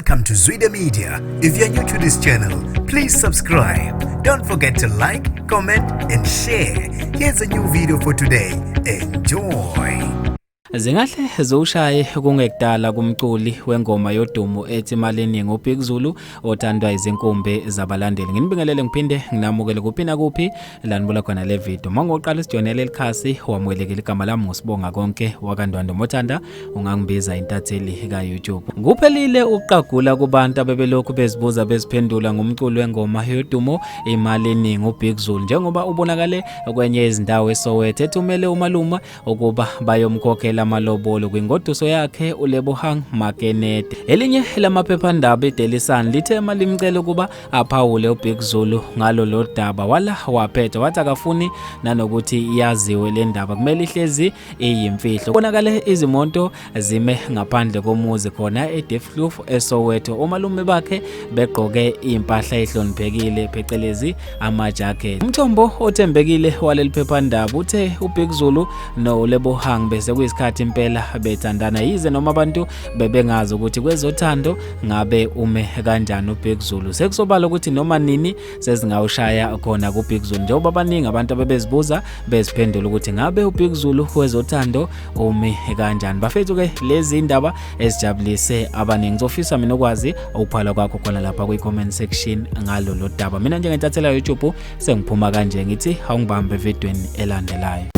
Welcome to Zwida Media. If you're new to this channel, please subscribe. Don't forget to like, comment and share. Here's a new video for today. Enjoy. Zingahle uzishaye kungekudala kumculi wengoma yodumo ethi imalini ngUBig Zulu othandwa izinkumbi zabalandeli. Nginibingelele ngiphinde nginamukele kuphina kuphi lanibula khona le video. Mangoqala isijonele likhasi wamwelekile igama lami ngosibonga konke wakandwando Mothanda ungangibiza intatheli ka YouTube. Kuphelile ukuqagula kubantu abebelokhu bezibuza beziphendula ngomculi wengoma yodumo imalini ngUBig Zulu njengoba ubonakale kwenye izindawo eSoweto ethumele umaluma ukuba bayomkhokhela amalobolo kwingoduso yakhe uLebohang Makenete. Elinye lamaphephandaba iDaily Sun lithe malimcela ukuba aphawule uBig Zulu ngalo lo daba wala waphetha wathi akafuni nanokuthi yaziwe le ndaba kumele ihlezi iyimfihlo. Bonakale izimoto zime ngaphandle komuzi khona eDefkloof eSoweto umalume bakhe begqoke impahla ehloniphekile phecelezi amajacket. Umthombo othembekile waleli phephandaba uthe uBig Zulu noLebohang bese kuyisikhathi impela bethandana yize noma abantu bebengazi ukuthi kwezothando ngabe ume kanjani uBig Zulu. Sekusobala ukuthi noma nini sezingawushaya khona kuBig Zulu njengoba abaningi abantu abebezibuza beziphendula ukuthi ngabe uBig Zulu kwezothando ume kanjani. Bafethu ke lezi indaba ezijabulise abaningi. Ngizofisa mina ukwazi ukuphala kwakho khona lapha kwi-comment section ngalo lo daba. Mina njengentathela YouTube sengiphuma kanje ngithi awungibambe evidweni elandelayo.